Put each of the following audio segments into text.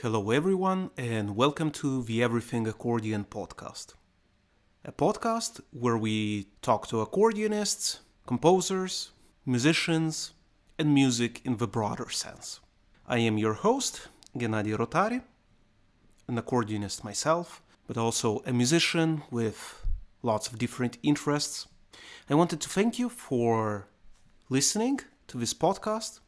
Hello everyone and welcome to the Everything Accordion podcast. A podcast where we talk to accordionists, composers, musicians, and music in the broader sense. I am your host, Gennady Rotari, an accordionist myself, but also a musician with lots of different interests. I wanted to thank you for listening to this podcast,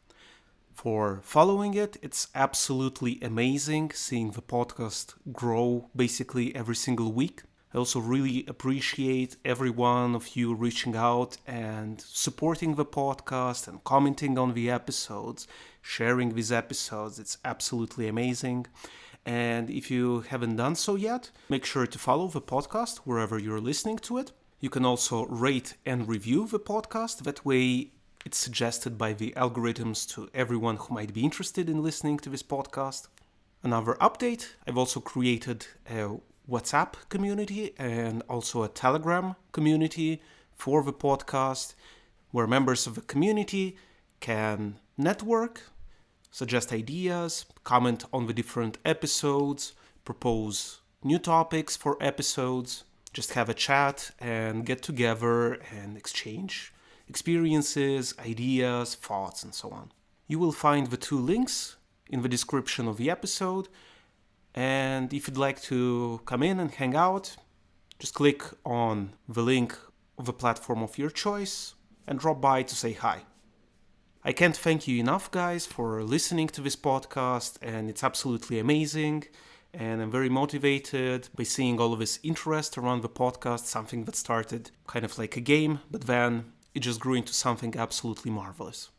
for following it. It's absolutely amazing seeing the podcast grow basically every single week. I also really appreciate every one of you reaching out and supporting the podcast and commenting on the episodes, sharing these episodes. It's absolutely amazing. And if you haven't done so yet, make sure to follow the podcast wherever you're listening to it. You can also rate and review the podcast. That way it's suggested by the algorithms to everyone who might be interested in listening to this podcast. Another update, I've also created a WhatsApp community and also a Telegram community for the podcast, where members of the community can network, suggest ideas, comment on the different episodes, propose new topics for episodes, just have a chat and get together and exchange experiences, ideas, thoughts, and so on. You will find the two links in the description of the episode. And if you'd like to come in and hang out, just click on the link of the platform of your choice and drop by to say hi. I can't thank you enough, guys, for listening to this podcast, and it's absolutely amazing. And I'm very motivated by seeing all of this interest around the podcast, something that started kind of like a game, but then it just grew into something absolutely marvelous.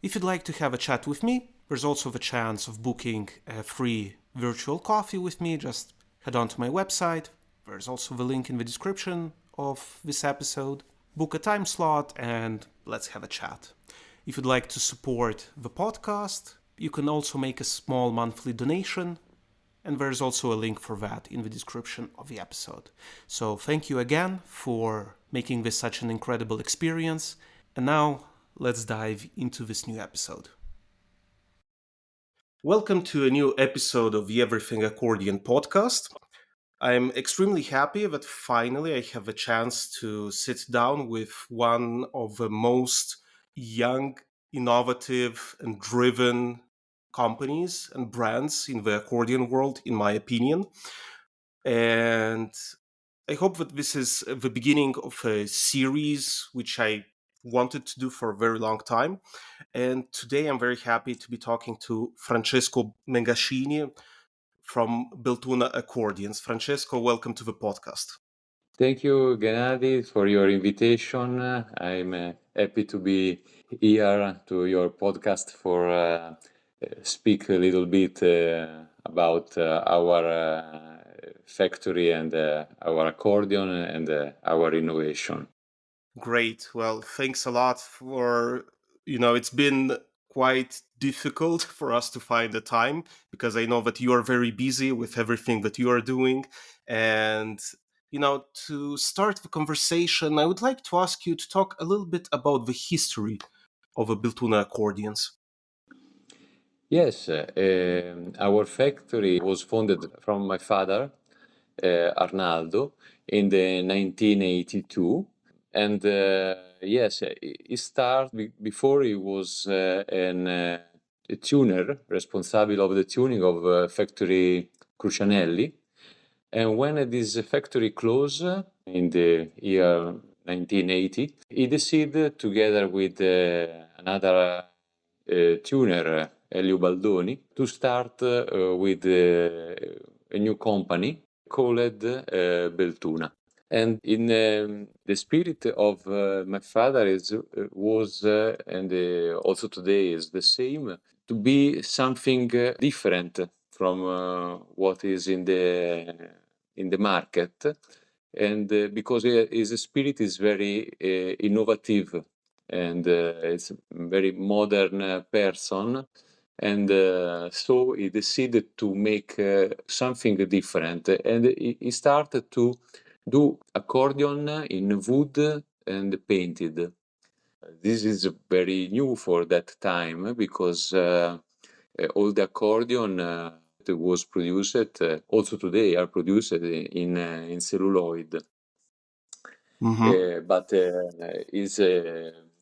If you'd like to have a chat with me, there's also the chance of booking a free virtual coffee with me. Just head on to my website. There's also the link in the description of this episode. Book a time slot and let's have a chat. If you'd like to support the podcast, you can also make a small monthly donation, and there's also a link for that in the description of the episode. So thank you again for making this such an incredible experience. And now let's dive into this new episode. Welcome to a new episode of the Everything Accordion podcast. I'm extremely happy that finally I have a chance to sit down with one of the most young, innovative, and driven companies and brands in the accordion world, in my opinion. And I hope that this is the beginning of a series which I wanted to do for a very long time. And today I'm very happy to be talking to Francesco Mengascini from Beltuna Accordions. Francesco, welcome to the podcast. Thank you, Gennady, for your invitation. I'm happy to be here to your podcast for speak a little bit about our factory and our accordion and our innovation. Great. Well, thanks a lot for, it's been quite difficult for us to find the time because I know that you are very busy with everything that you are doing. And, to start the conversation, I would like to ask you to talk a little bit about the history of the Beltuna accordions. Yes, our factory was founded from my father, Arnaldo, in the 1982. And yes, he started before he was a tuner, responsible of the tuning of factory Crucianelli. And when this factory closed in the year 1980, he decided, together with another tuner, Elio Baldoni, to start with a new company called Beltuna. And in the spirit of my father was and also today is the same, to be something different from what is in the market, and because his spirit is very innovative, and it's a very modern person, and so he decided to make something different, and he started to do accordion in wood and painted. This is very new for that time because all the accordion was produced, also today are produced in celluloid. But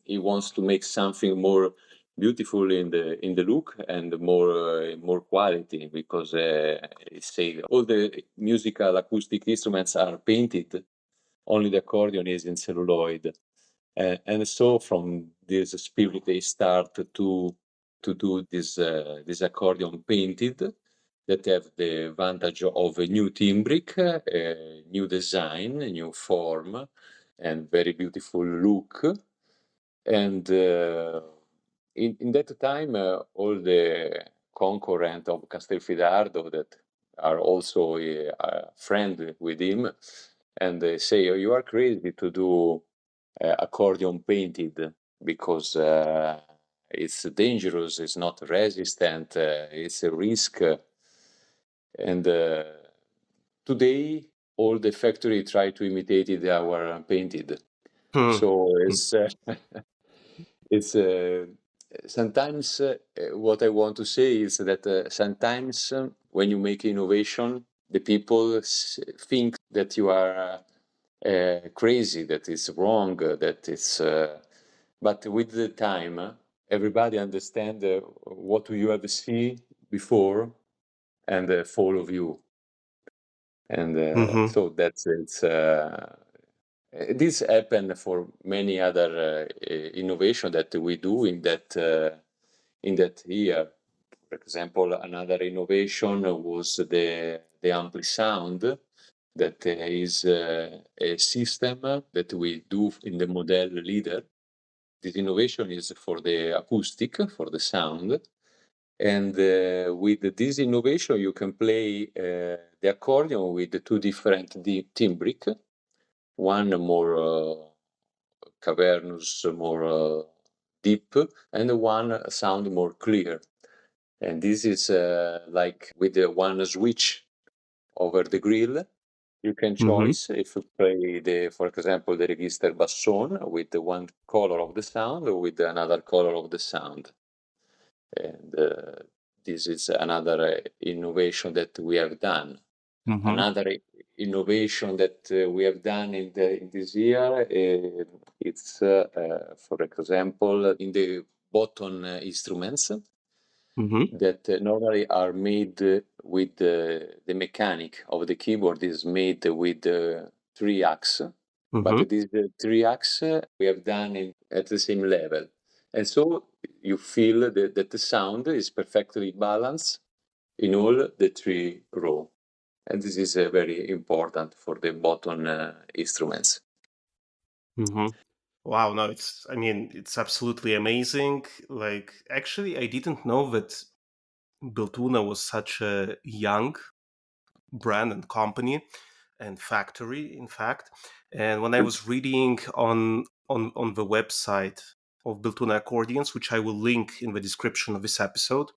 he wants to make something more beautiful in the look and more quality, because he say all the musical acoustic instruments are painted, only the accordion is in celluloid. And so from this spirit they start to do this accordion painted, that have the advantage of a new timbric, a new design, a new form, and very beautiful look. And in that time, all the concurrent of Castelfidardo that are also a friend with him, and they say, "Oh, you are crazy to do accordion painted, because it's dangerous, it's not resistant, it's a risk." And today, all the factory try to imitate it, our painted. So it's sometimes what I want to say is that sometimes when you make innovation, the people think that you are crazy, that it's wrong, that it's. But with the time, everybody understand what you have seen before and follow you. And so that's it's. This happened for many other innovation that we do in that year. For example, another innovation was the ampli sound, that is a system that we do in the model leader. This innovation is for the acoustic, for the sound. And with this innovation, you can play the accordion with two different timbric, one more cavernous, more deep, and one sound more clear. And this is like with the one switch over the grill. You can choose if you play for example, the register basson with the one color of the sound or with another color of the sound. And this is another innovation that we have done. Another innovation that we have done in this year, it's for example in the button instruments that normally are made with the mechanic of the keyboard is made with 3 axes, but these 3 axes we have done at the same level, and so you feel that the sound is perfectly balanced in all the 3 rows. And this is very important for the button instruments. Wow, no, it's absolutely amazing. Like, actually, I didn't know that Beltuna was such a young brand and company and factory, in fact. And when I was reading on the website of Beltuna Accordions, which I will link in the description of this episode,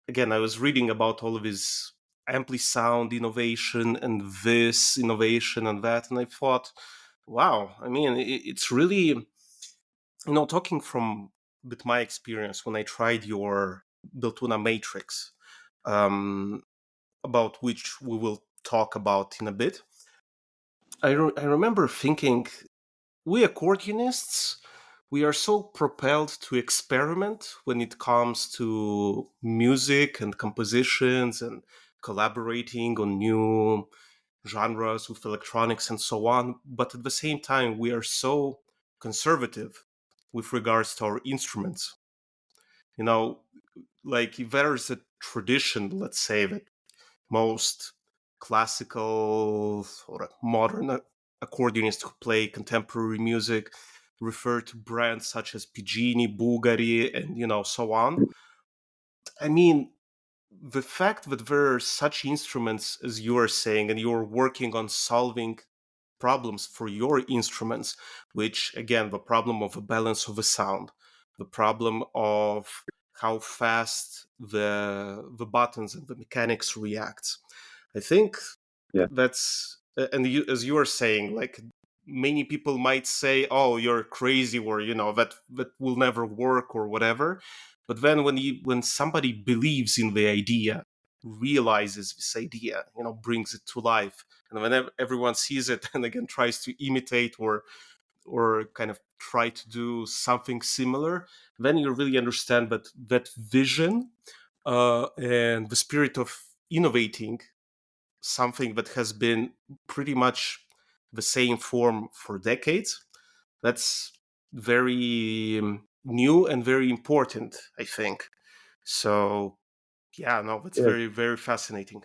again, I was reading about all of his ampli sound innovation and this innovation and that, and I thought, wow, it's really, talking from with my experience when I tried your Beltuna Matrix, about which we will talk about in a bit. I remember thinking, we accordionists, we are so propelled to experiment when it comes to music and compositions and collaborating on new genres with electronics and so on. But at the same time, we are so conservative with regards to our instruments. Like if there's a tradition, let's say, that most classical or modern accordionists who play contemporary music refer to brands such as Pigini, Bulgari, and so on. I mean, the fact that there are such instruments as you are saying, and you're working on solving problems for your instruments, which again, the problem of a balance of a sound, the problem of how fast the buttons and the mechanics reacts. I think Yeah. that's, and as you are saying, like, many people might say, "Oh, you're crazy," or that will never work or whatever. But then when somebody believes in the idea realizes this idea, brings it to life. And whenever everyone sees it and again tries to imitate or kind of try to do something similar, then you really understand that vision and the spirit of innovating something that has been pretty much the same form for decades. That's very new and very important, I think. So, yeah, no, that's Yes. very, very fascinating.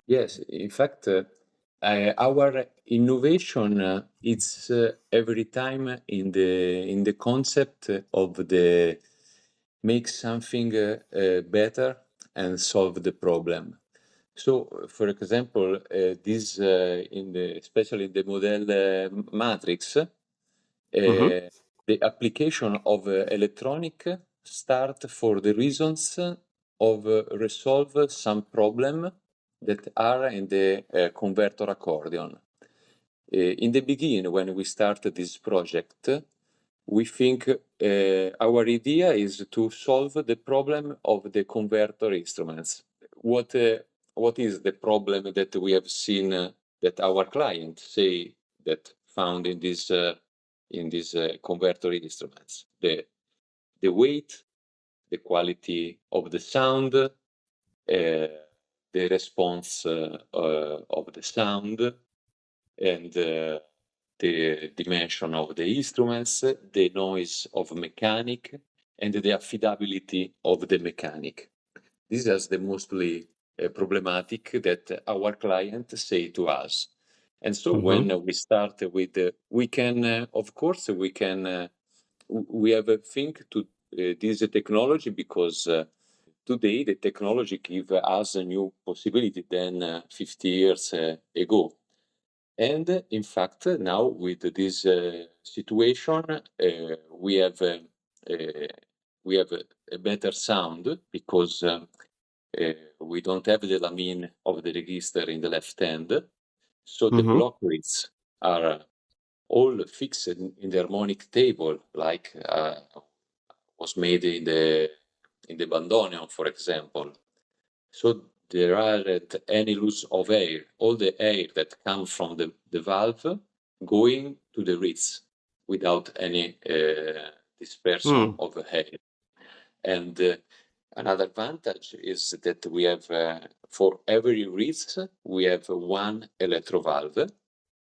Yes, in fact, our innovation it's every time in the concept of the make something better and solve the problem. So, for example, this in the especially the model matrix, Mm-hmm. the application of electronic start for the reasons of resolve some problem that are in the converter accordion. In the beginning, when we started this project, we think our idea is to solve the problem of the converter instruments. What uh, what is the problem that we have seen that our client say that found in these converter instruments? The weight, the quality of the sound, the response of the sound, and the dimension of the instruments, the noise of mechanic, and the affidability of the mechanic. This is the mostly problematic that our client say to us. And so Mm-hmm. when we start with, we can, of course, we can, we have a think to this technology because today the technology give us a new possibility than 50 years ago. And in fact, now with this situation, uh, we have a better sound because we don't have the lamine of the register in the left hand. So the Mm-hmm. block reeds are all fixed in the harmonic table, like was made in the bandoneon, for example. So there aren't any loss of air. All the air that comes from the valve going to the reeds without any dispersion Mm. of air. And another advantage is that we have for every reeds we have one electrovalve,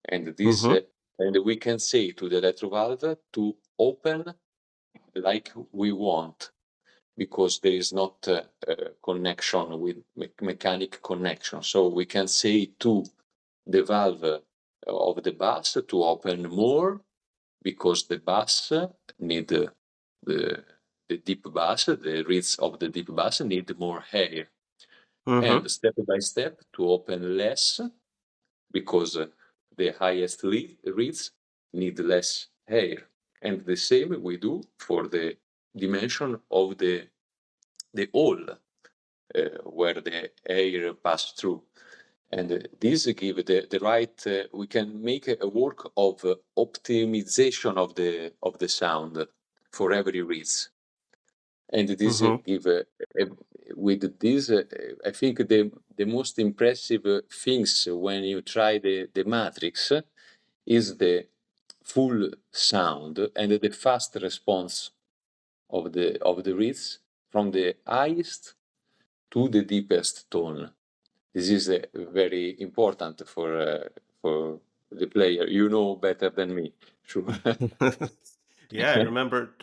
and this Mm-hmm. and we can say to the electrovalve to open like we want because there is not a connection with mechanic connection. So we can say to the valve of the bus to open more because the bus need the the deep bus, the reeds of the deep bus need more air. Mm-hmm. And step by step to open less because the highest reeds need less air. And the same we do for the dimension of the hole where the air pass through. And this give the right, we can make a work of optimization of the sound for every reeds. And this Mm-hmm. give with this, I think the most impressive things when you try the matrix is the full sound and the fast response of the reeds from the highest to the deepest tone. This is very important for the player. You know better than me, sure. Yeah, I remember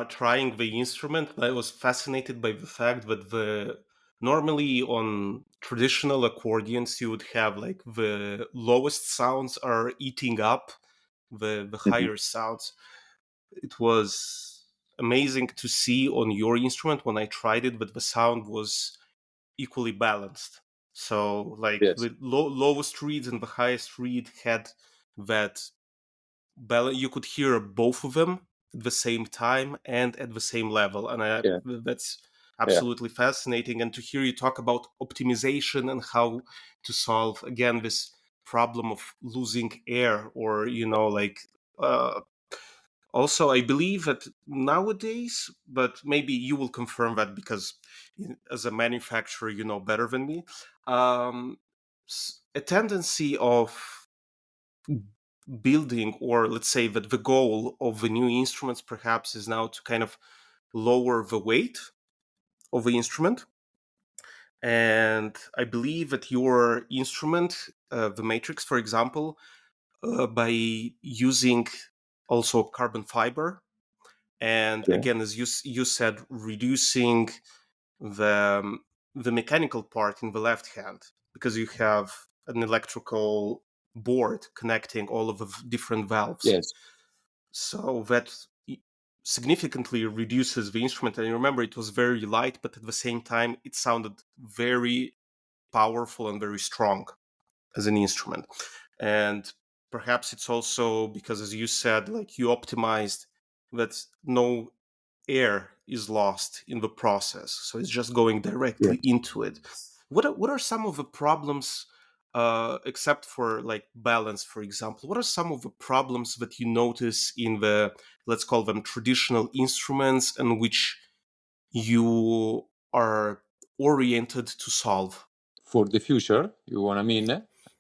trying the instrument. I was fascinated by the fact that the normally on traditional accordions you would have like the lowest sounds are eating up the Mhm. higher sounds. It was amazing to see on your instrument when I tried it that the sound was equally balanced. So like Yes, the lowest reeds and the highest reed had that you could hear both of them at the same time and at the same level, and yeah, that's yeah, absolutely fascinating. And to hear you talk about optimization and how to solve again this problem of losing air or like uh, Also, I believe that nowadays, but maybe you will confirm that because as a manufacturer, you know better than me, um, a tendency of building, or let's say that the goal of the new instruments perhaps is now to kind of lower the weight of the instrument. And I believe that your instrument, the Matrix, for example, by using also carbon fiber, and Yeah. again, as you said, reducing the the mechanical part in the left hand, because you have an electrical board connecting all of the different valves, Yes. so that significantly reduces the instrument. And I remember it was very light, but at the same time it sounded very powerful and very strong as an instrument. And perhaps it's also because, as you said, like you optimized that no air is lost in the process, so it's just going Yes. directly into it. What are some of the problems, except for like balance, for example? What are some of the problems that you notice in the, let's call them, traditional instruments, and which you are oriented to solve? For the future, you want to mean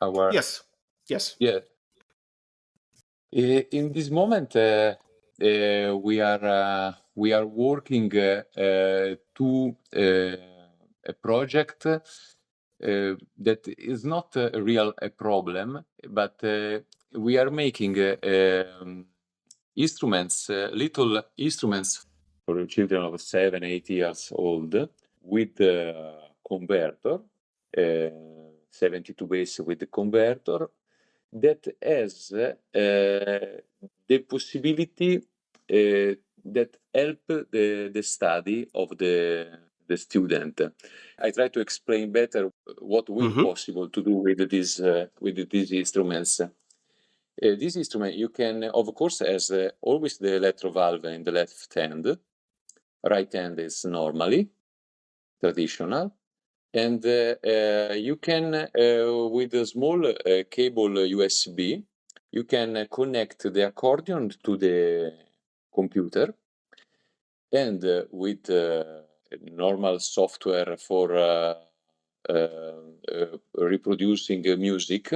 our Yes. Yes. yeah. In this moment, we are working to a project that is not a real a problem, but we are making instruments, little instruments for children of 7, 8 years old with the converter, 72 bass with the converter that has the possibility that help the study of the student. I try to explain better what will Mm-hmm. possible to do with these instruments. This instrument you can, of course, has always the electro valve in the left hand. Right hand is normally traditional, and you can with a small cable USB, you can connect the accordion to the computer, and with normal software for reproducing music,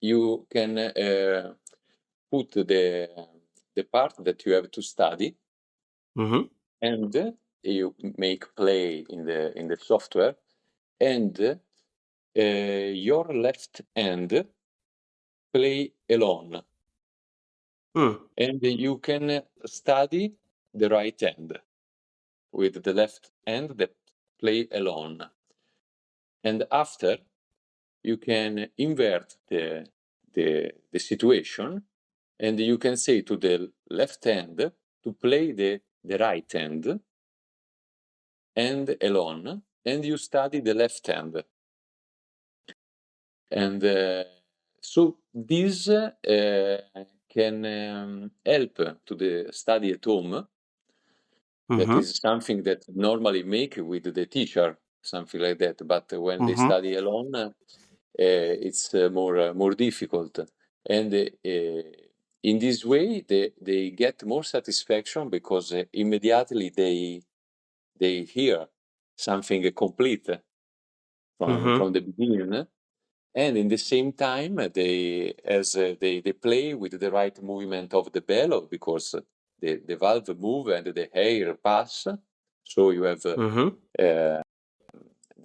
you can put the part that you have to study, Mm-hmm. and you make play in the software, and your left hand play alone, Mm. and you can study the right hand with the left hand that play alone, and after you can invert the situation, and you can say to the left hand to play the right hand and alone, and you study the left hand. And so this can help to the study at home. That Mm-hmm. is something that normally make with the teacher, something like that. But when they Mm-hmm. study alone, it's more difficult. And in this way, they get more satisfaction because immediately they hear something complete Mm-hmm. from the beginning, and in the same time they play with the right movement of the bellow, because the valve move and the air pass, so you have Mm-hmm. the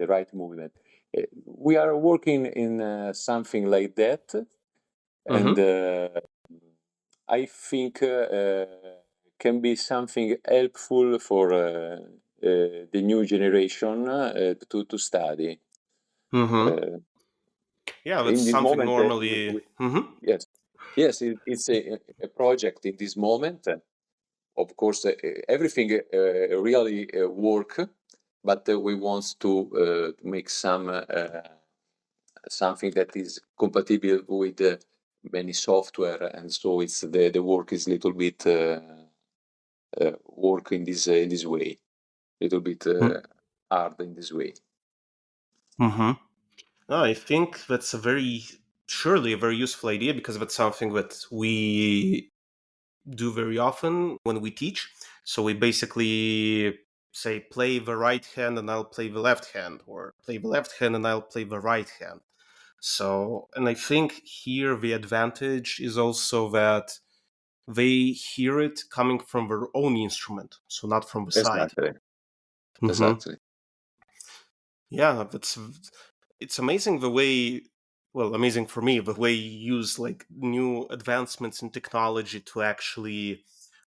right movement. We are working in something like that, and Mm-hmm. I think can be something helpful for the new generation to study. Mm-hmm. Uh, Yeah, that's in this something moment, normally. Mm-hmm. yes, yes, it's a project in this moment. Of course, everything really work, but we want to make something that is compatible with many software, and so it's the work is little bit work in this way, little bit hard in this way. Mm-hmm. No, I think that's a very, surely a very useful idea, because that's something that we do very often when we teach. So we basically say, play the right hand and I'll play the left hand, or play the left hand and I'll play the right hand. So, and I think here the advantage is also that they hear it coming from their own instrument, so not from the side. Exactly. Hmm. Exactly. Yeah, it's amazing the way, well, amazing for me, the way you use like new advancements in technology to actually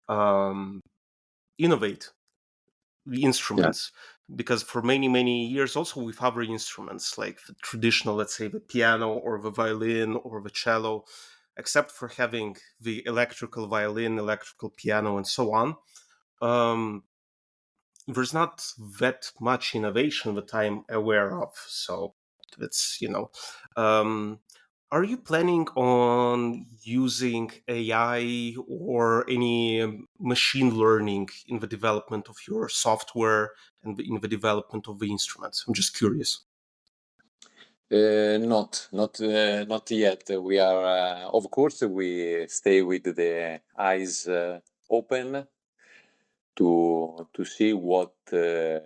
um, innovate the Yeah. instruments. Because for many years also with other instruments like the traditional, let's say the piano or the violin or the cello, except for having the electrical violin, electrical piano, and so on, um, there's not that much innovation that I'm aware of. So it's, um, are you planning on using AI or any machine learning in the development of your software and in the development of the instruments? I'm just curious. Not yet. We are, of course, we stay with the eyes open to see what the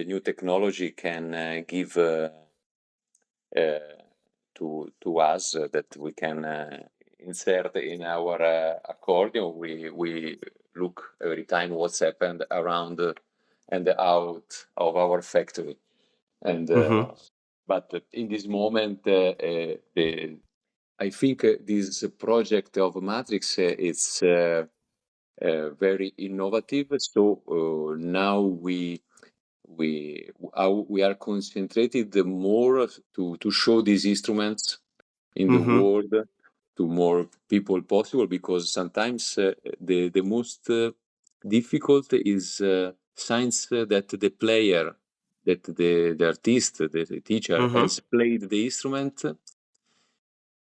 new technology can give uh, to us that we can insert in our accordion. We look every time what's happened around and out of our factory, and Mm-hmm. but in this moment, I think this project of Matrix is very innovative. So now we are concentrated more to show these instruments in the Mm-hmm. world to more people possible, because sometimes the most difficult is signs that the player, that the artist, the teacher Mm-hmm. has played the instrument,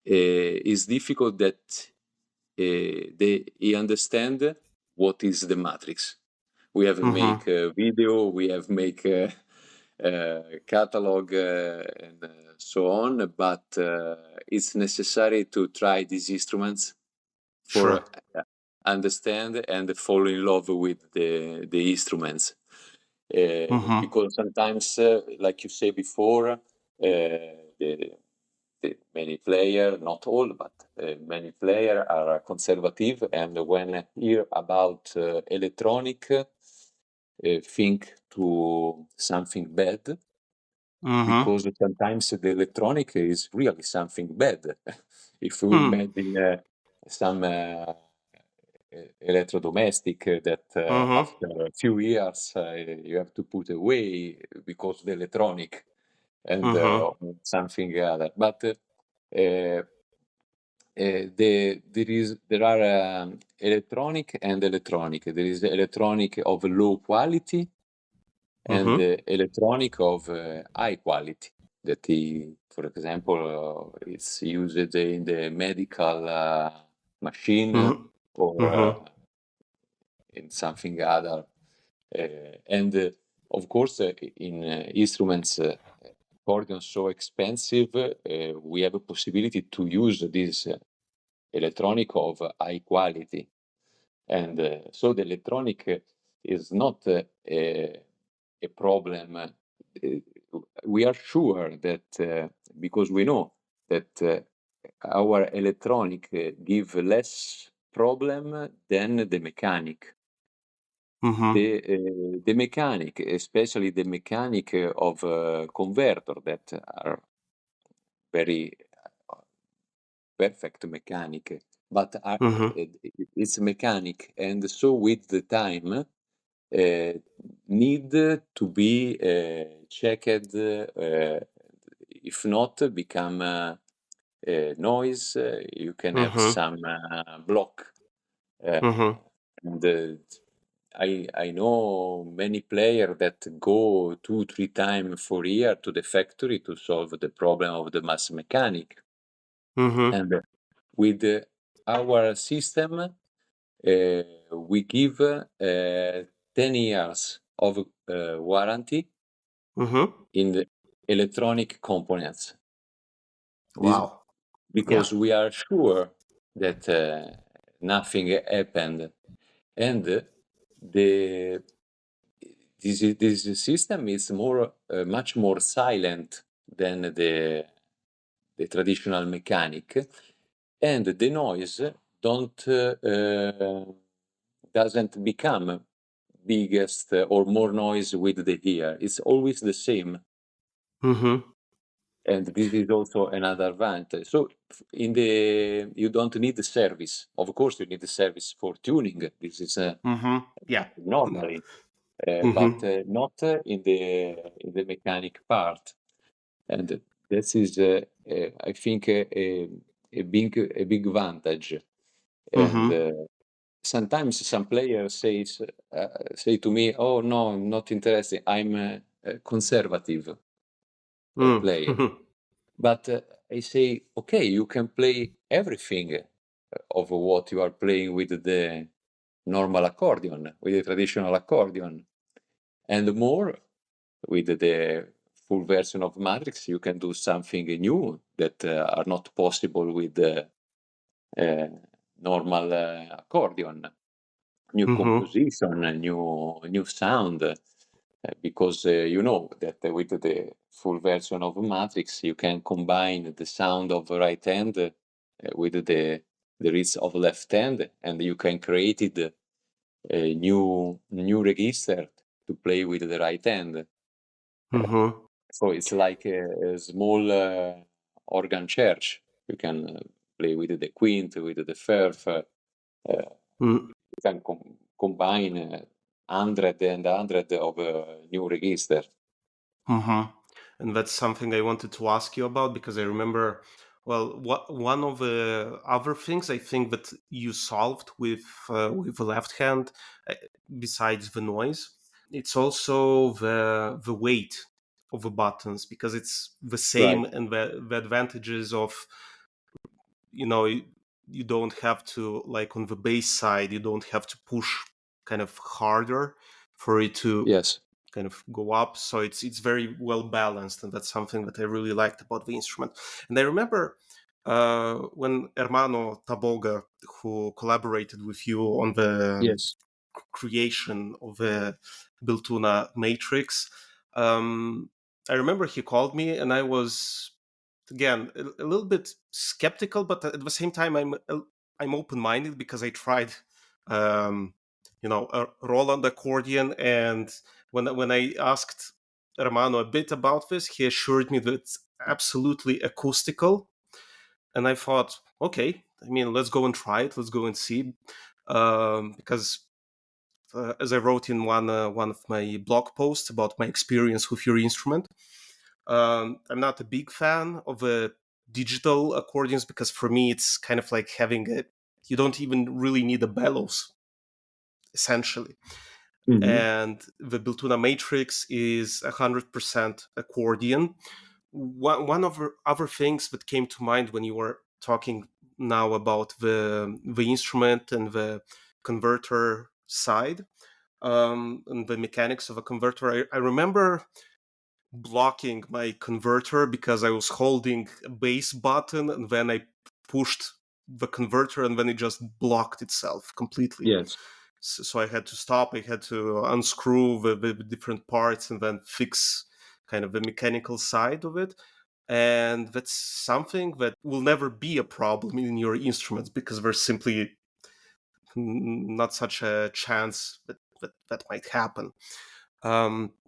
is difficult that he understand what is the matrix. We have Mm-hmm. make a video, we have make catalog and so on, but it's necessary to try these instruments for Sure. understand and fall in love with the instruments. Mm-hmm. Because sometimes, like you say before, the many player, not all, but many player are conservative, and when hear about electronic, think to something bad, Mm-hmm. because sometimes the electronic is really something bad. If we Hmm. imagine some electrodomestic that Mm-hmm. after a few years you have to put away because the electronic and Mm-hmm. something other. But there are electronic and electronic. There is electronic of low quality and Mm-hmm. electronic of high quality. That, for example, it's used in the medical machine Mm-hmm. or Mm-hmm. in something other. And of course, in instruments, accordions so expensive, we have a possibility to use this electronic of high quality. And so the electronic is not a problem. We are sure that because we know that our electronic give less problem than the mechanic. Mm-hmm. The mechanic, especially the mechanic of converter that are very perfect mechanic, but Mm-hmm. it's mechanic, and so with the time need to be checked. If not, become noise. You can have Mm-hmm. some block. Uh, Mm-hmm. and I know many players that go 2-3 times for year to the factory to solve the problem of the mass mechanic. Mm-hmm. And with our system, we give 10 years of warranty Mm-hmm. in the electronic components. This Wow. Yeah. because we are sure that nothing happened. And this system is much more silent than the traditional mechanic, and the noise doesn't become biggest or more noise with the ear. It's always the same. Mm-hmm. And this is also another advantage. So you don't need the service. Of course, you need the service for tuning. This is Mm-hmm. Yeah. normally, but Mm-hmm. not in the mechanic part. And this is, I think, a big advantage. And Mm-hmm. sometimes some players say to me, "Oh no, I'm not interested. I'm conservative player." Mm-hmm. But I say, okay, you can play everything of what you are playing with the normal accordion, with the traditional accordion, and more with the full version of Matrix. You can do something new that are not possible with the uh, normal accordion. New Mm-hmm. composition, a new sound. Because you know that with the full version of Matrix, you can combine the sound of right hand with the reeds of left hand, and you can create it a new register to play with the right hand. Mm-hmm. So it's like a small organ church. You can play with the quint, with the fourth. Mm-hmm. You can combine 100 and 100 of new register. Mm-hmm. And that's something I wanted to ask you about because I remember, well, one of the other things I think that you solved with the left hand, uh, besides the noise, it's also the weight of the buttons because it's the same, Right. and the advantages of, you know, you don't have to, like on the bass side, you don't have to push kind of harder for it to Yes. kind of go up. So it's very well balanced, and that's something that I really liked about the instrument. And I remember when Hermano Taboga, who collaborated with you on the Yes. creation of the Beltuna matrix, um, I remember he called me, and I was again a little bit skeptical, but at the same time I'm open-minded because I tried um, a Roland accordion, and when I asked Romano a bit about this, he assured me that it's absolutely acoustical, and I thought, okay, I mean, let's go and try it, let's go and see, because as I wrote in one of my blog posts about my experience with your instrument, I'm not a big fan of digital accordions because for me it's kind of like having a, you don't even really need a bellows essentially. Hmm. And the Beltuna Matrix is 100% accordion. One of the other things that came to mind when you were talking now about the instrument and the converter side, and the mechanics of a converter, I remember blocking my converter because I was holding a bass button and then I pushed the converter and then it just blocked itself completely. Yes. So I had to stop, I had to unscrew the different parts and then fix kind of the mechanical side of it. And that's something that will never be a problem in your instruments because there's simply not such a chance that might happen.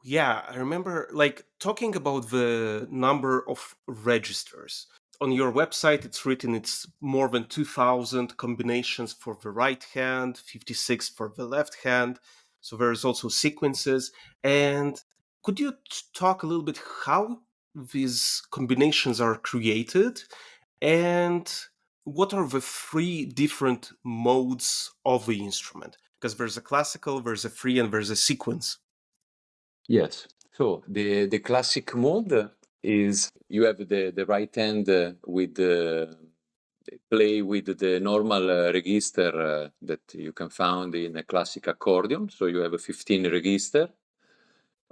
Yeah, I remember like talking about the number of registers. On your website, it's written it's more than 2,000 combinations for the right hand, 56 for the left hand. So there's also sequences. And could you talk a little bit how these combinations are created and what are the three different modes of the instrument? Because there's a classical, there's a free, and there's a sequence. Yes. So the classic mode is you have the right hand with the play with the normal register that you can find in a classic accordion. So you have a 15 register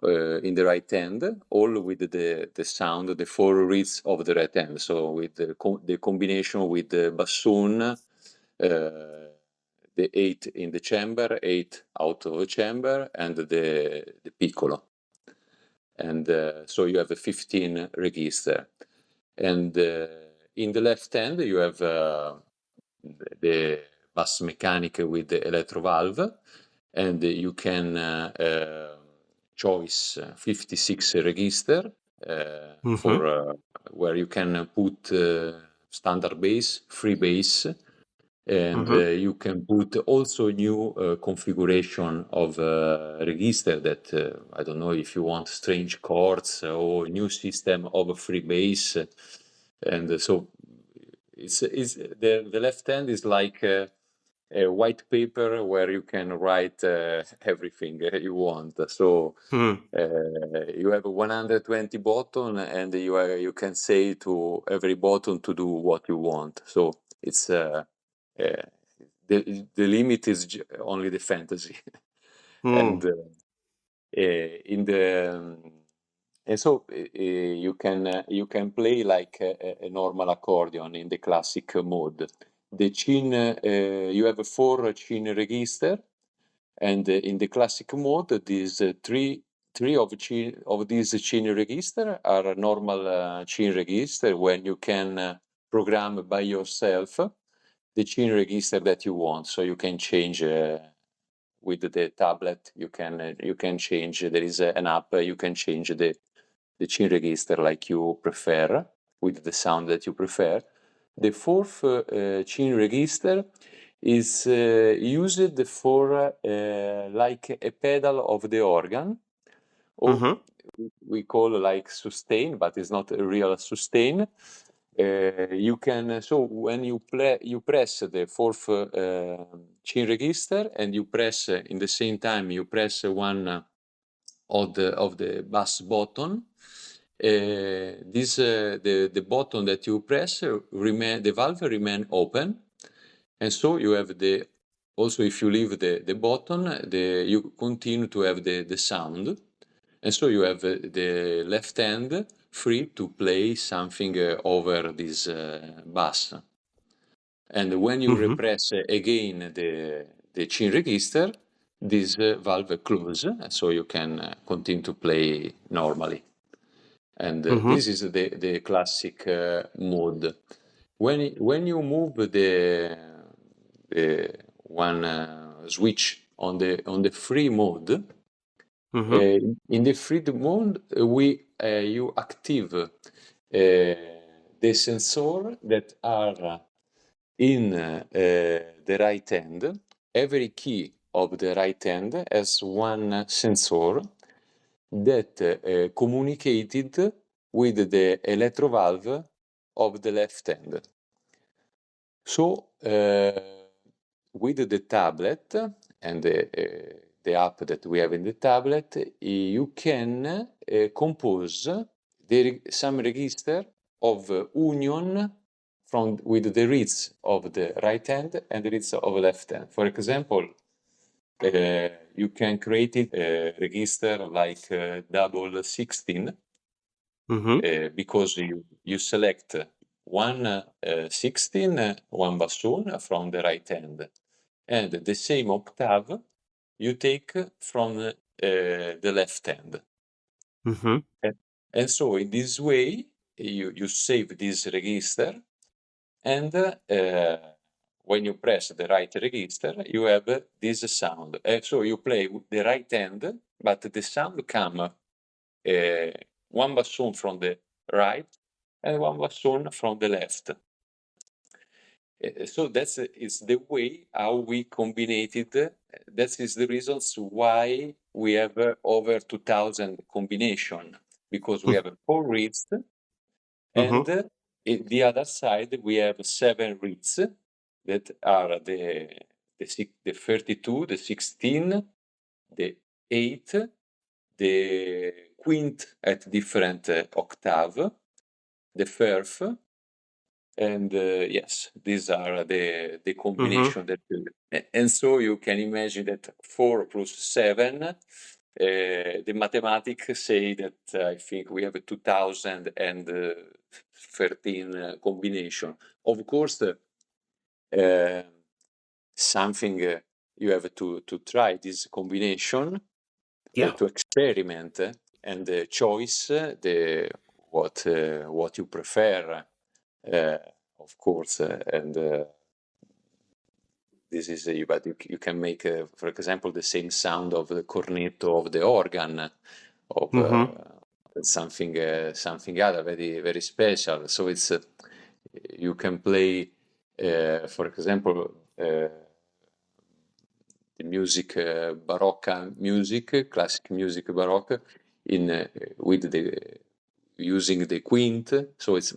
in the right hand, all with the sound, the four reeds of the right hand. So with the combination with the bassoon, the 8 in the chamber, 8 out of the chamber, and the piccolo. And so you have a 15 register. And in the left hand, you have the bass mechanic with the electro valve, and you can choose 56 register for where you can put standard bass, free bass, and you can put also new configuration of register that I don't know if you want strange chords or new system of free bass, and so it's the left hand is like a white paper where you can write everything you want. So you have 120 button, and you can say to every button to do what you want. So it's the limit is only the fantasy, and in the and so you can play like a normal accordion in the classic mode. The chin you have 4 chin register, and in the classic mode, these three of these chin register are normal chin register when you can program by yourself the chin register that you want. So you can change with the tablet. You can change. There is an app. You can change the chin register like you prefer with the sound that you prefer. The fourth chin register is used for like a pedal of the organ, or we call like sustain, but it's not a real sustain. You can so when you press the fourth chin register, and you press in the same time you press one of the bass button. This the button that you press the valve remain open, and so you have also if you leave the button, you continue to have the sound, and so you have the left hand free to play something over this bass. And when you repress again the chin register, this valve close, so you can continue to play normally. And this is the classic mode. When you move the one switch on the free mode, in the free mode you active the sensor that are in the right hand. Every key of the right hand has one sensor that communicated with the electro valve of the left hand. So with the tablet and the app that we have in the tablet, you can compose some register of union with the reeds of the right hand and the reeds of the left hand. For example, you can create a register like double 16 because you select one 16, one bassoon from the right hand, and the same octave you take from the left hand. And so in this way you save this register, and when you press the right register, you have this sound. So you play with the right hand, but the sound come one bassoon from the right and one bassoon from the left. So that's is the way how we combined it. That is the reasons why we have over 2,000 combination, because we have 4 reeds, and the other side we have 7 reeds that are the 32, the 16, the 8, the quint at different octave, the first, and yes, these are the combination that and so you can imagine that 4 plus 7, the mathematics say that I think we have a 2013 combination. Of course, something you have to try this combination, Yeah. to experiment, and choice what you prefer, of course, and this is but you can make, for example, the same sound of the cornetto of the organ, of something other very very special. So it's you can play, for example, the music, barocca music, classic music baroque, in with the using the quint. So it's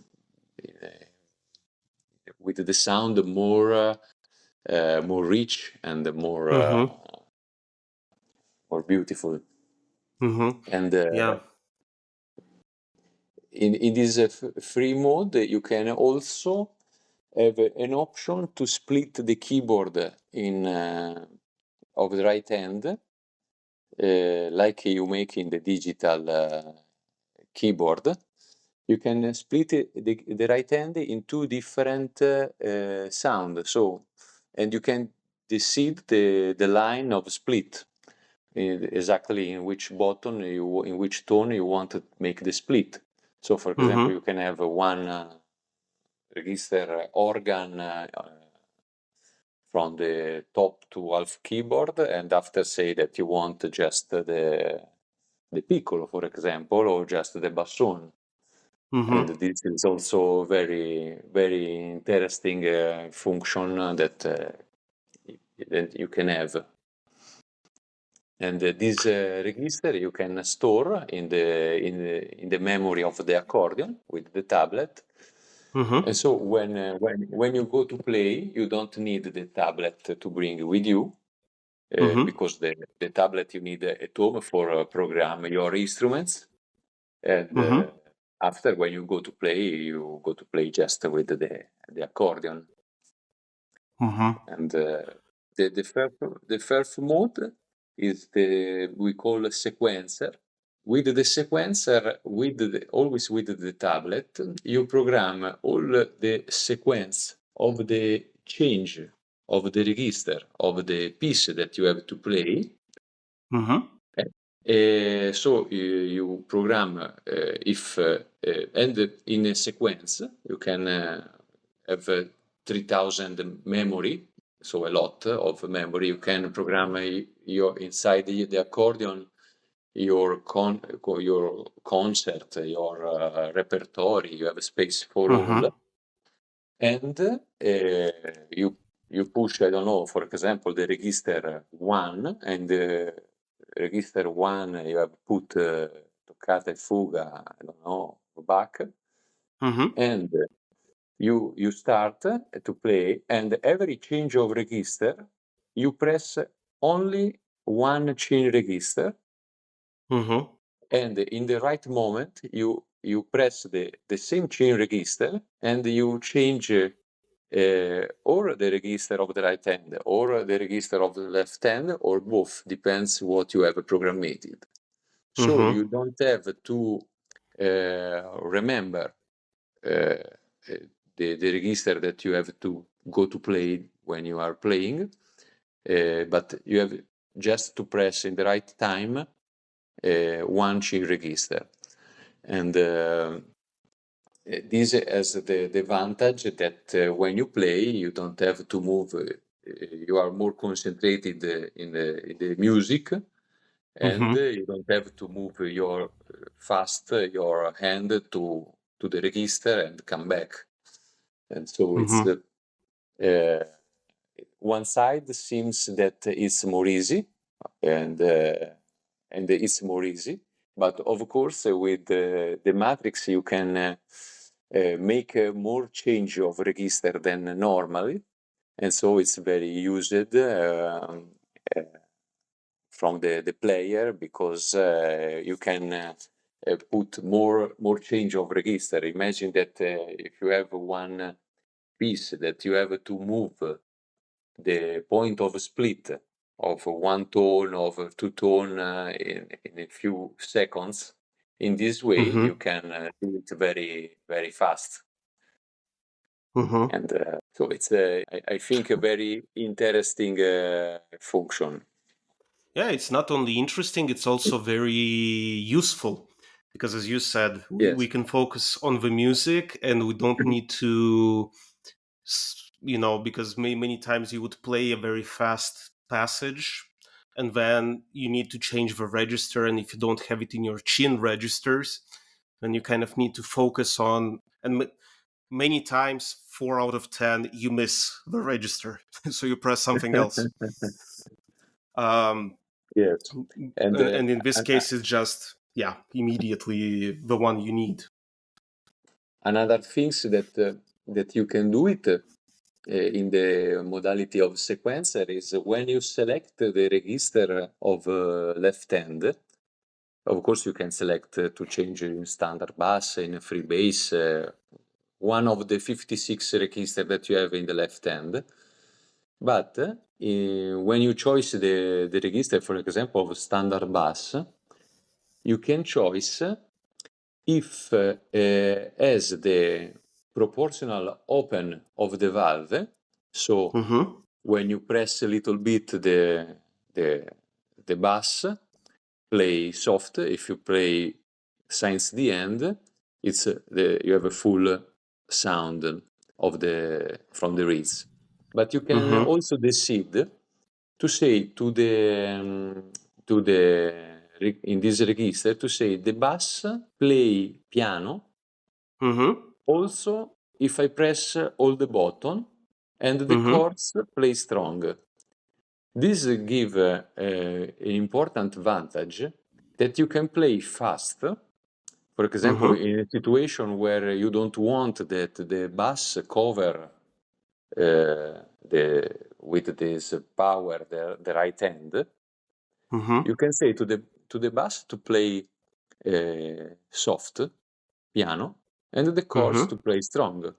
with the sound more rich and more beautiful. And Yeah. in this free mode, you can also have an option to split the keyboard in of the right hand, like you make in the digital keyboard. You can split the right hand in two different sound. So, and you can decide the line of split, exactly in which button in which tone you want to make the split. So, for example, you can have one register organ from the top to half keyboard, and after say that you want just the piccolo, for example, or just the bassoon. And this is also very very interesting function that you can have. And this register you can store in the memory of the accordion with the tablet. And so when you go to play, you don't need the tablet to bring with you, because the tablet you need at home for program your instruments. And after, when you go to play just with the accordion. And the first mode is we call a sequencer. With the sequencer, always with the tablet, you program all the sequence of the change of the register of the piece that you have to play. So you program if and in a sequence you can have 3000 memory, so a lot of memory. You can program your inside the accordion your concert, your repertoire. You have a space for all, and you push, I don't know, for example, the register 1, and register 1 you have put toccata e fuga, I don't know, Bach, and you start to play, and every change of register you press only one change register, and in the right moment you press the same chain register, and you change or the register of the right hand or the register of the left hand, or both, depends what you have programmed. So you don't have to remember the register that you have to go to play when you are playing, but you have just to press in the right time one chain register. And this has the advantage that when you play, you don't have to move. You are more concentrated in the music, and you don't have to move your your hand to the register and come back. And so it's one side seems that it's more easy, and it's more easy. But of course, with the matrix, you can make more change of register than normally, and so it's very used from the player, because you can put more change of register. Imagine that if you have one piece that you have to move the point of split of one tone, of two tone in a few seconds. In this way, you can do it very, very fast. Mm-hmm. And so it's, I think, a very interesting function. Yeah, it's not only interesting, it's also very useful because, as you said, we Yes. can focus on the music and we don't need to, because many times you would play a very fast passage and then you need to change the register. And if you don't have it in your chin registers, then you kind of need to focus on, and many times, 4 out of 10, you miss the register. So you press something else. Um, Yes. And and in this case it's just, yeah, immediately the one you need. another things that you can do it in the modality of sequencer is when you select the register of left hand. Of course, you can select to change in standard bass, in free bass, one of the 56 register that you have in the left hand. But when you choose the register, for example, of standard bass, you can choose if as the proportional open of the valve. So Mm-hmm. when you press a little bit the the bass, play soft. If you play since the end, it's you have a full sound of the from the reeds. But you can Mm-hmm. also decide to say to the in this register to say the bass play piano Mm-hmm. also if I press all the button and the Mm-hmm. chords play strong. This give an important advantage that you can play fast. For example, Mm-hmm. in a situation where you don't want that the bass cover with this power the right hand, Mm-hmm. you can say to the bass to play soft piano and the chords to Mm-hmm. play strong,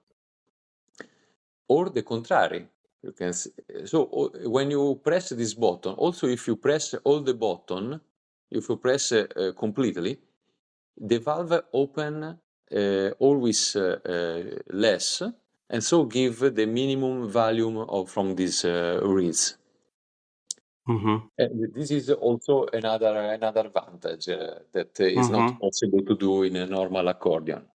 or the contrary. You can so when you press this button, also if you press all the button, if you press completely, the valve open always less, and so give the minimum volume of from these reeds. Mm-hmm. And this is also another advantage that is not Mm-hmm. possible to do in a normal accordion.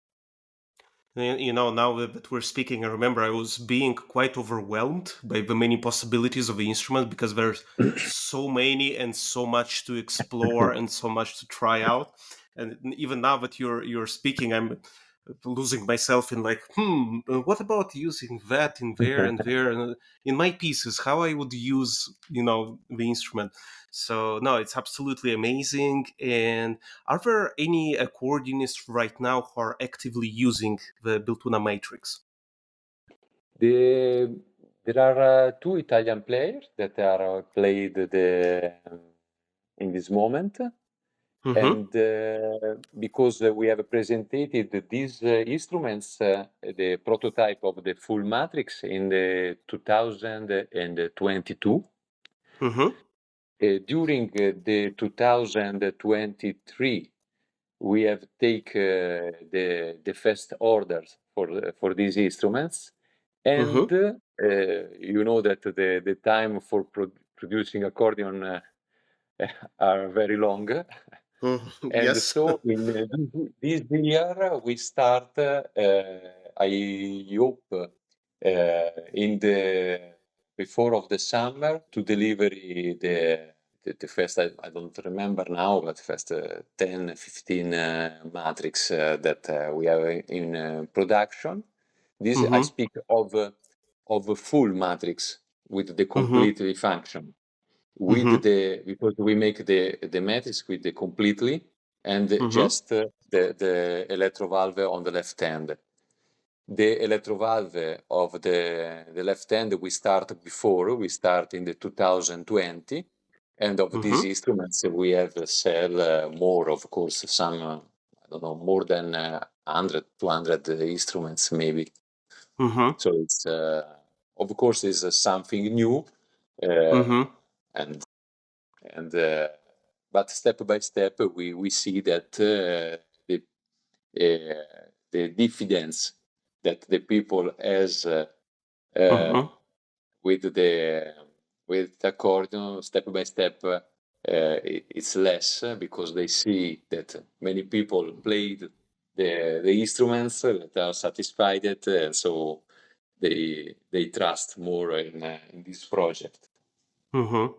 Now that we're speaking, I remember I was being quite overwhelmed by the many possibilities of the instrument because there's so many and so much to explore and so much to try out. And even now that you're speaking, I'm losing myself in like, what about using that in there and there and in my pieces? How I would use, the instrument. So no, it's absolutely amazing. And are there any accordionists right now who are actively using the Beltuna matrix? The, there are two Italian players that are played in this moment, Mm-hmm. and because we have presented these instruments, the prototype of the full matrix in the 2022. Mm-hmm. During the 2023, we have take the first orders for these instruments, and Mm-hmm. you know that the time for producing accordion are very long. And Yes. so in this year we start, I hope, in the before of the summer to deliver the first, I don't remember now, but first 10, 15 matrix that we have in production. This I Mm-hmm. speak of a full matrix with the Mm-hmm. completely function with Mm-hmm. the because we make the matrix with the completely and Mm-hmm. just the electrovalve on the left hand. The electrovalve of the left hand we start before, we start in the 2020, and of these Mm-hmm. instruments we have sell more, of course, some I don't know, more than 100, 200 instruments maybe. Mm-hmm. So it's of course is something new, uh, Mm-hmm. and and but step by step we see that the diffidence that the people has Mm-hmm. with the accordion step by step. It's less because they see that many people played the instruments that are satisfied, and so they trust more in this project. Mm-hmm.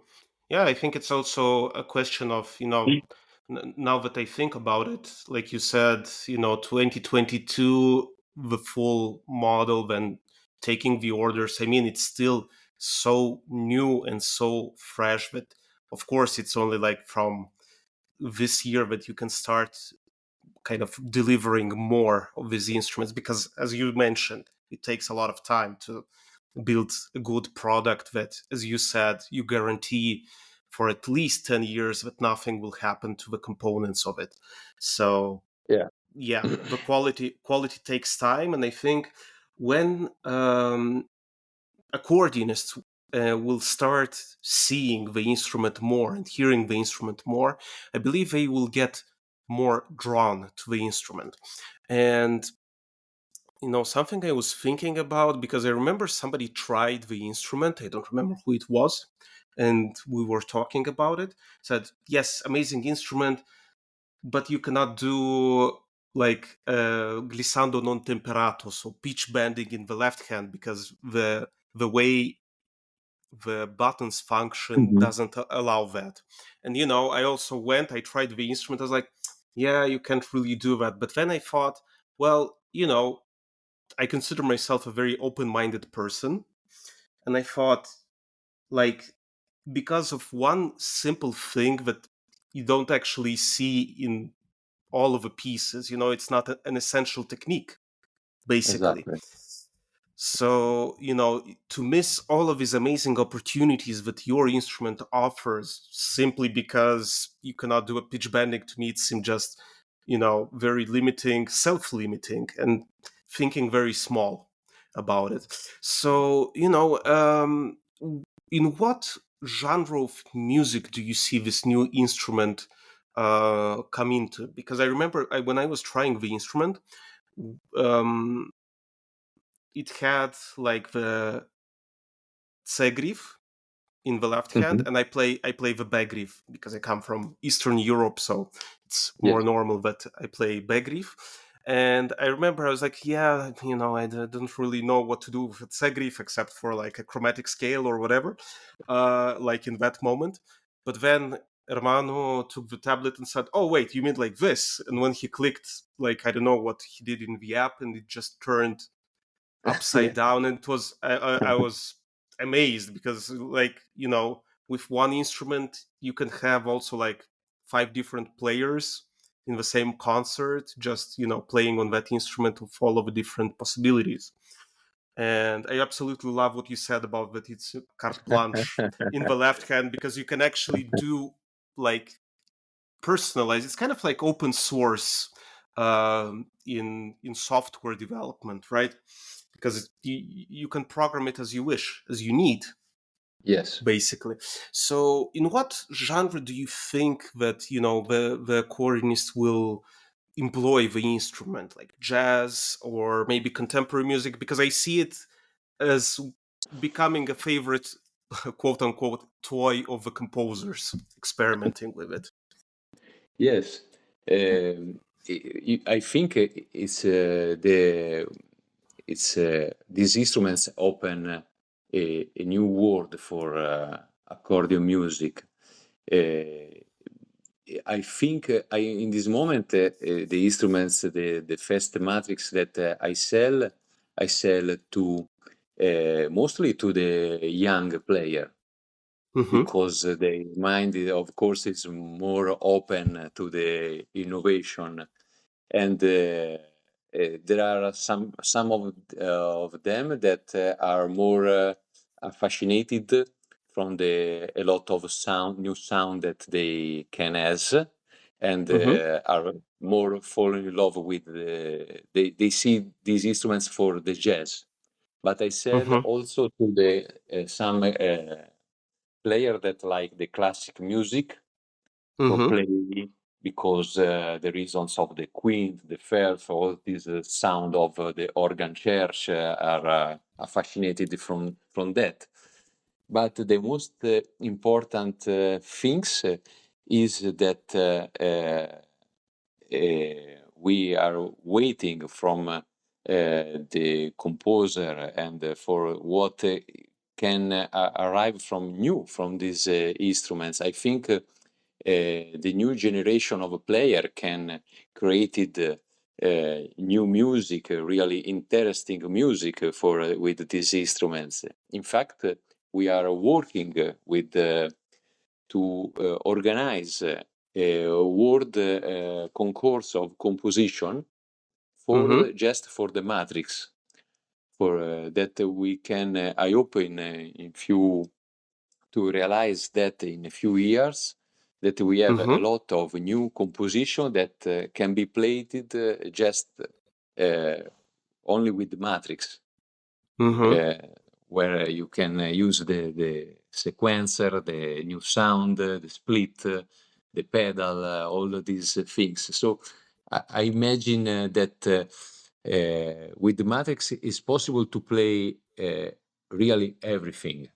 Yeah, I think it's also a question of, now that I think about it, like you said, 2022, the full model, then taking the orders. I mean, it's still so new and so fresh that, of course, it's only like from this year that you can start kind of delivering more of these instruments, because, as you mentioned, it takes a lot of time to build a good product that, as you said, you guarantee for at least 10 years that nothing will happen to the components of it. So Yeah. yeah, the quality takes time. And I think when accordionists will start seeing the instrument more and hearing the instrument more, I believe they will get more drawn to the instrument. And something I was thinking about, because I remember somebody tried the instrument, I don't remember who it was, and we were talking about it, said, yes, amazing instrument, but you cannot do like glissando non temperato, so pitch bending in the left hand, because the way the buttons function Mhm. doesn't allow that. And I tried the instrument, I was like, yeah, you can't really do that. But then I thought, well, I consider myself a very open-minded person, and I thought, like, because of one simple thing that you don't actually see in all of the pieces, it's not an essential technique, basically. Exactly. So, to miss all of these amazing opportunities that your instrument offers simply because you cannot do a pitch bending, to me, it seemed just, very limiting, self-limiting, and thinking very small about it. So, in what genre of music do you see this new instrument come into? Because I remember when I was trying the instrument, um, it had like the Tsegrif in the left hand, Mhm. and I play the Begrif because I come from Eastern Europe, so it's more Yes. normal that I play Begrif. And I remember I was like, yeah, I don't really know what to do with Tsegrif except for like a chromatic scale or whatever, like in that moment. But then Hermano took the tablet and said, oh wait, you mean like this? And when he clicked, like, I don't know what he did in the app, and it just turned upside Yeah. down, and it was I was amazed, because, like, with one instrument you can have also like five different players in the same concert, just playing on that instrument with all of the different possibilities. And I absolutely love what you said about that it's carte blanche in the left hand, because you can actually do like personalized. It's kind of like open source in software development, right? Because you can program it as you wish, as you need, Yes. basically. So, in what genre do you think that the accordionists will employ the instrument, like jazz or maybe contemporary music? Because I see it as becoming a favorite, quote unquote, toy of the composers, experimenting with it. Yes. I think these instruments open a new world for accordion music. Uh, I think in this moment the instruments, the first matrix that I sell to mostly to the young player, Mm-hmm. because the mind, of course, is more open to the innovation, and there are some of them that are more fascinated from the a lot of new sound that they can has, and Mm-hmm. are more fall in love with they see these instruments for the jazz. But I sell Mm-hmm. also to the some player that like the classic music for Mm-hmm. play because the reasons of the quint, the first, all this sound of the organ church are fascinated from that. But the most important things is that we are waiting from the composer and for what can arrive from these instruments. I think the new generation of a player can create new music, really interesting music for with these instruments. In fact, we are working with to organize a world concourse of composition for just for the matrix, for that we can I hope in few to realize that in a few years that we have a lot of new composition that can be played just only with the matrix, where you can use the sequencer, the new sound, the split, the pedal, all of these things. So I imagine that with the matrix it's possible to play really everything,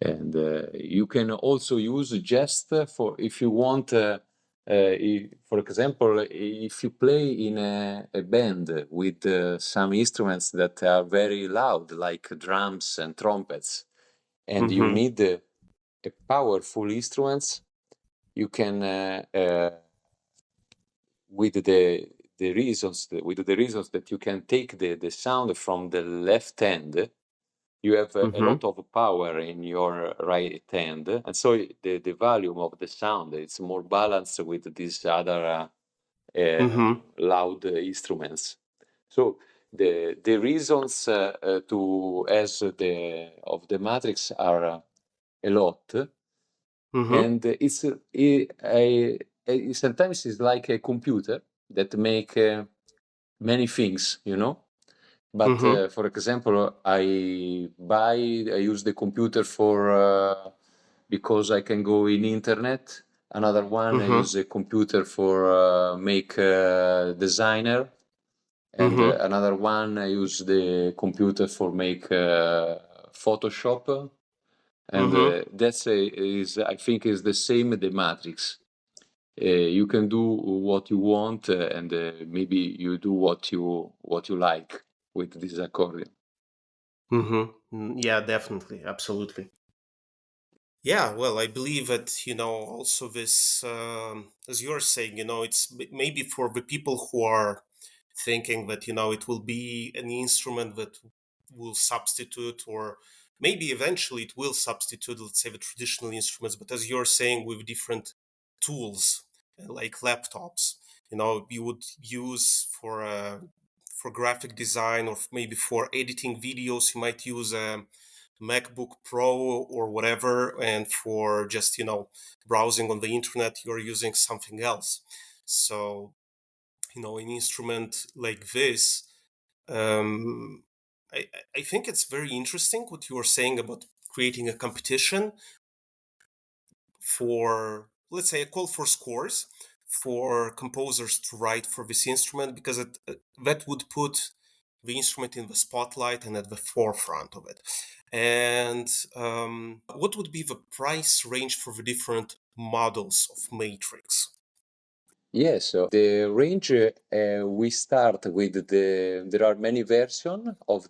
and you can also use just for if you want for example, if you play in a band with some instruments that are very loud like drums and trumpets, and you need a powerful instruments, you can with the reasons that you can take the sound from the left hand, you have a lot of power in your right hand, and so the volume of the sound is more balanced with these other loud instruments. So the reasons to as the of the matrix are a lot, and sometimes it's like a computer that make many things, you know. But for example, I use the computer for because I can go in internet. Another one I use the computer for make designer, and another one I use the computer for make Photoshop, and that's is I think is the same the matrix. You can do what you want, and maybe you do what you like with this accordion. Yeah, definitely, absolutely. Yeah, well, I believe that, also this, as you're saying, it's maybe for the people who are thinking that, it will be an instrument that will substitute, or maybe eventually it will substitute, let's say, the traditional instruments. But as you're saying, with different tools, like laptops, you would use for graphic design, or maybe for editing videos, you might use a MacBook Pro or whatever, and for just browsing on the internet, you're using something else. So an instrument like this, um, I think it's very interesting what you were saying about creating a competition for, let's say, a call for scores for composers to write for this instrument, because that would put the instrument in the spotlight and at the forefront of it. And what would be the price range for the different models of Matrix? Yes, so the range we start with there are many versions of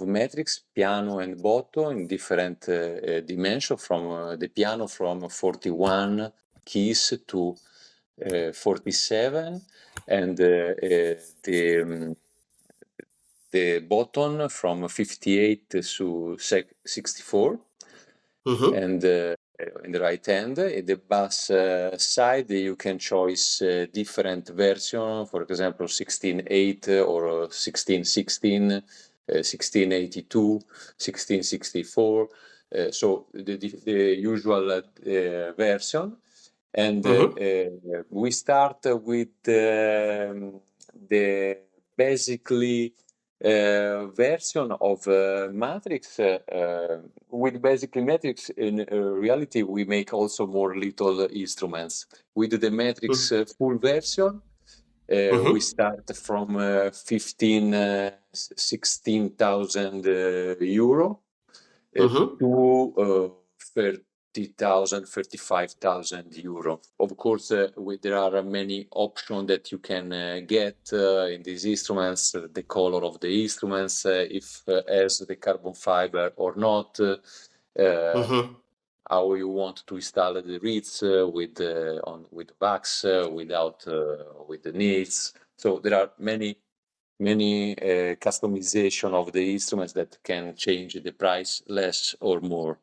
Matrix, piano and botto in different dimensions, from the piano from 41 keys to 47, and the bottom from 58 to 64, and in the right hand. In the bass side, you can choose different version, for example, 16/8 or 16/16, 16/82, 16/64. So the usual version, and we start with the basically version of Matrix. With basically Matrix, in reality, we make also more little instruments. With the Matrix full version, we start from 16,000 euro to 30,000, 35,000 euro. Of course, there are many options that you can get in these instruments, the color of the instruments, if has the carbon fiber or not, how you want to install the reeds with backs, without with the nails. So there are many customization of the instruments that can change the price less or more.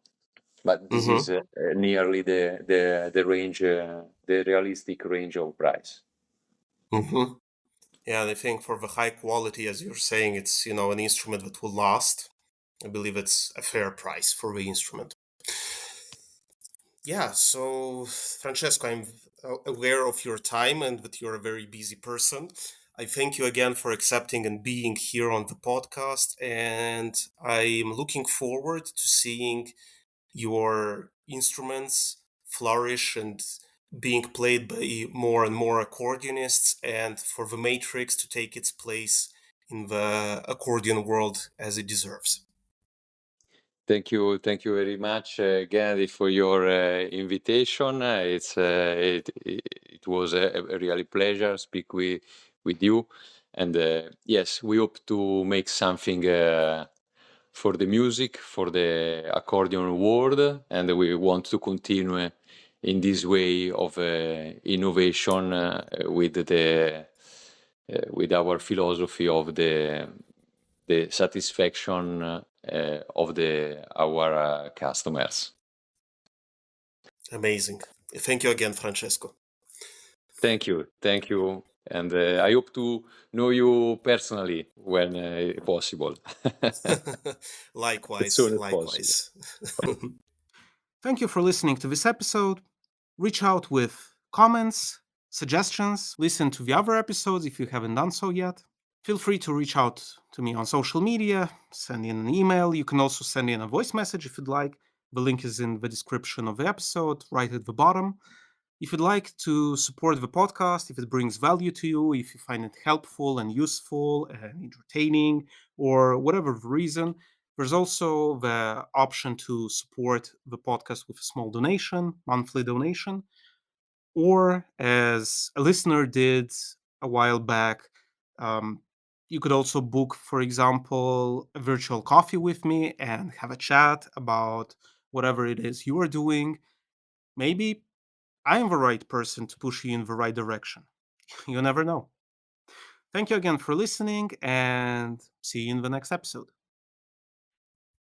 But this is nearly the range, the realistic range of price. Yeah, and I think for the high quality, as you're saying, it's an instrument that will last. I believe it's a fair price for the instrument. Yeah, so Francesco, I'm aware of your time and that you're a very busy person. I thank you again for accepting and being here on the podcast, and I'm looking forward to seeing your instruments flourish and being played by more and more accordionists, and for the Matrix to take its place in the accordion world as it deserves. Thank you very much, Gary, for your invitation. It was a really pleasure to speak with you, and yes, we hope to make something for the music, for the accordion world, and we want to continue in this way of innovation with our philosophy of the satisfaction of our customers. Amazing. Thank you again, Francesco. Thank you, and I hope to know you personally when possible. Likewise. As soon as Likewise. Thank you for listening to this episode. Reach out with comments, suggestions, listen to the other episodes if you haven't done so yet. Feel free to reach out to me on social media, send in an email. You can also send in a voice message if you'd like. The link is in the description of the episode, right at the bottom. If you'd like to support the podcast, if it brings value to you, if you find it helpful and useful and entertaining, or whatever the reason, there's also the option to support the podcast with a small donation, monthly donation, or as a listener did a while back, you could also book, for example, a virtual coffee with me and have a chat about whatever it is you are doing. Maybe I am the right person to push you in the right direction. You never know. Thank you again for listening, and see you in the next episode.